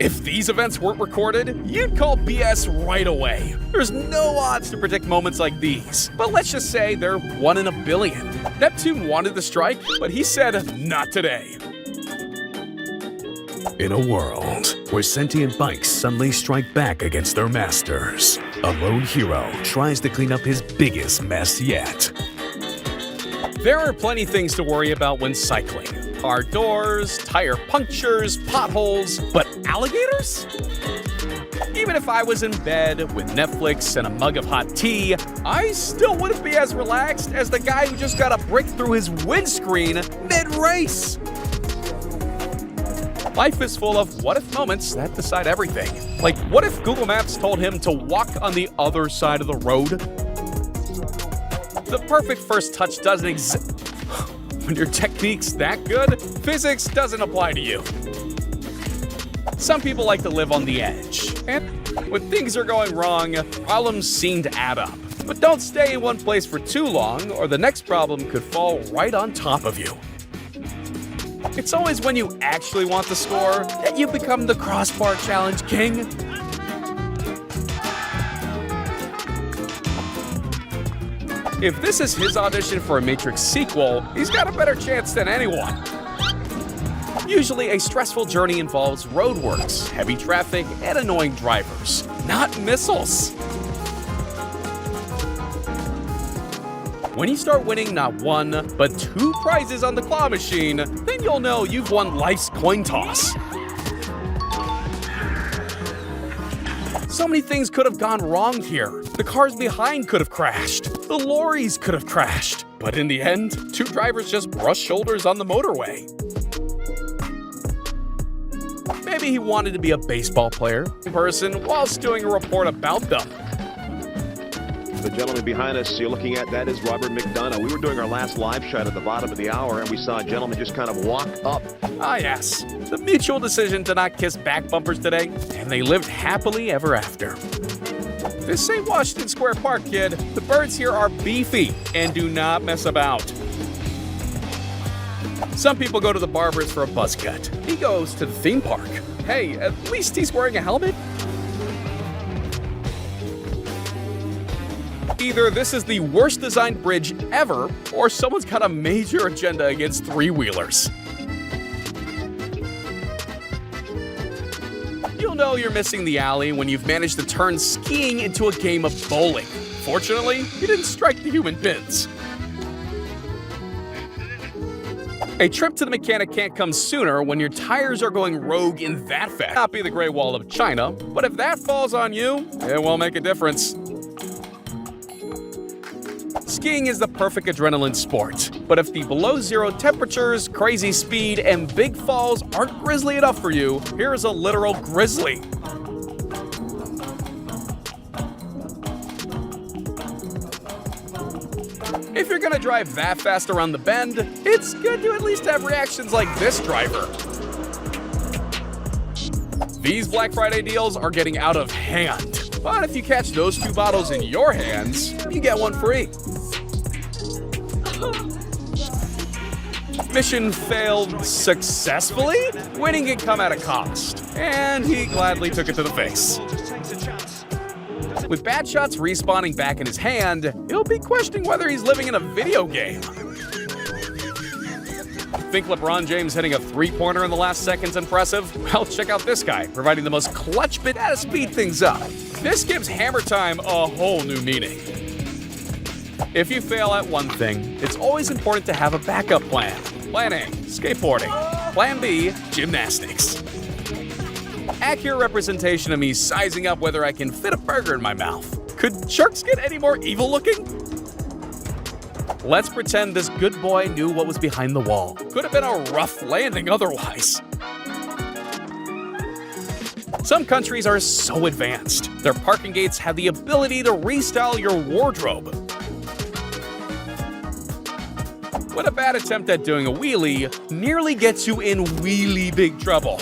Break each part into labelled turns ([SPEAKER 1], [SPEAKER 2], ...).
[SPEAKER 1] If these events weren't recorded, you'd call BS right away. There's no odds to predict moments like these, but let's just say they're 1 in a billion. Neptune wanted the strike, but he said, not today.
[SPEAKER 2] In a world where sentient bikes suddenly strike back against their masters, a lone hero tries to clean up his biggest mess yet.
[SPEAKER 1] There are plenty things to worry about when cycling. Car doors, tire punctures, potholes, but alligators? Even if I was in bed with Netflix and a mug of hot tea, I still wouldn't be as relaxed as the guy who just got a brick through his windscreen mid-race. Life is full of what-if moments that decide everything. Like, what if Google Maps told him to walk on the other side of the road? The perfect first touch doesn't exist. When your technique's that good, physics doesn't apply to you. Some people like to live on the edge, and when things are going wrong, problems seem to add up. But don't stay in one place for too long, or the next problem could fall right on top of you. It's always when you actually want the score that you become the crossbar challenge king. If this is his audition for a Matrix sequel, he's got a better chance than anyone. Usually, a stressful journey involves roadworks, heavy traffic, and annoying drivers, not missiles. When you start winning not 1, but 2 prizes on the claw machine, then you'll know you've won life's coin toss. So many things could have gone wrong here. The cars behind could have crashed. The lorries could have crashed. But in the end, 2 drivers just brushed shoulders on the motorway. Maybe he wanted to be a baseball player in person whilst doing a report about them.
[SPEAKER 3] The gentleman behind us you're looking at, that is Robert McDonough. We were doing our last live shot at the bottom of the hour, and we saw a gentleman just kind of walk up.
[SPEAKER 1] Ah yes, the mutual decision to not kiss back bumpers today, and they lived happily ever after. This ain't Washington Square Park, kid. The birds here are beefy and do not mess about. Some people go to the barber's for a buzz cut. He goes to the theme park. Hey, at least he's wearing a helmet. Either this is the worst designed bridge ever, or someone's got a major agenda against three-wheelers. You'll know you're missing the alley when you've managed to turn skiing into a game of bowling. Fortunately, you didn't strike the human pins. A trip to the mechanic can't come sooner when your tires are going rogue in that fast. Not be the Great Wall of China, but if that falls on you, it won't make a difference. Skiing is the perfect adrenaline sport, but if the below-zero temperatures, crazy speed, and big falls aren't grisly enough for you, here's a literal grizzly. If you're gonna drive that fast around the bend, it's good to at least have reactions like this driver. These Black Friday deals are getting out of hand, but if you catch those 2 bottles in your hands, you get 1 free. Mission failed successfully? Winning can come at a cost, and he gladly took it to the face. With bad shots respawning back in his hand, he'll be questioning whether he's living in a video game. Think LeBron James hitting a 3-pointer in the last second's impressive? Well, check out this guy, providing the most clutch bit to speed things up. This gives hammer time a whole new meaning. If you fail at one thing, it's always important to have a backup plan. Plan A, skateboarding. Plan B, gymnastics. Accurate representation of me sizing up whether I can fit a burger in my mouth. Could sharks get any more evil looking? Let's pretend this good boy knew what was behind the wall. Could have been a rough landing otherwise. Some countries are so advanced. Their parking gates have the ability to restyle your wardrobe. When a bad attempt at doing a wheelie nearly gets you in wheelie big trouble.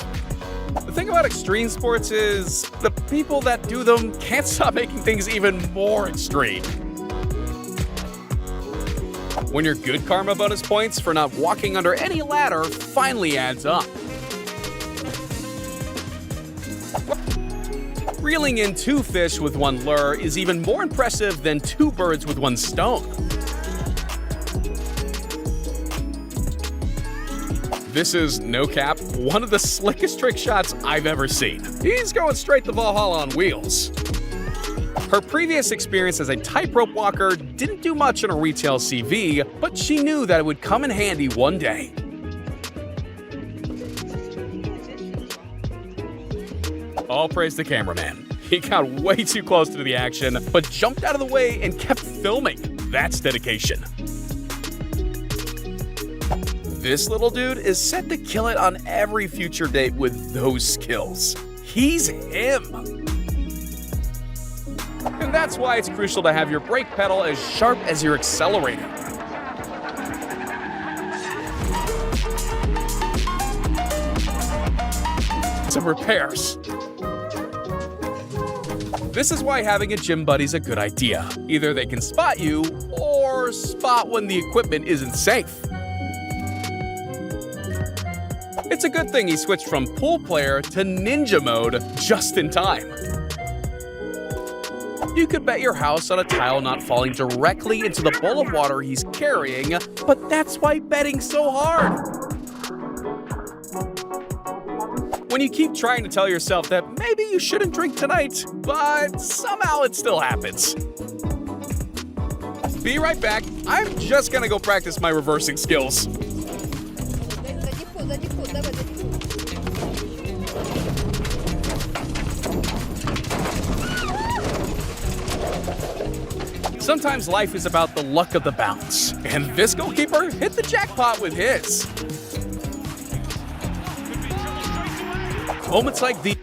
[SPEAKER 1] The thing about extreme sports is the people that do them can't stop making things even more extreme. When your good karma bonus points for not walking under any ladder finally adds up. Reeling in 2 fish with 1 lure is even more impressive than 2 birds with 1 stone. This is, no cap, one of the slickest trick shots I've ever seen. He's going straight to Valhalla on wheels. Her previous experience as a tightrope walker didn't do much in a retail CV, but she knew that it would come in handy one day. All praise the cameraman. He got way too close to the action, but jumped out of the way and kept filming. That's dedication. This little dude is set to kill it on every future date with those skills. He's him. And that's why it's crucial to have your brake pedal as sharp as your accelerator. Some repairs. This is why having a gym buddy's a good idea. Either they can spot you, or spot when the equipment isn't safe. It's a good thing he switched from pool player to ninja mode just in time. You could bet your house on a tile not falling directly into the bowl of water he's carrying, but that's why betting's so hard. When you keep trying to tell yourself that maybe you shouldn't drink tonight, but somehow it still happens. Be right back. I'm just gonna go practice my reversing skills. Sometimes life is about the luck of the bounce, and this goalkeeper hit the jackpot with his. Moments like these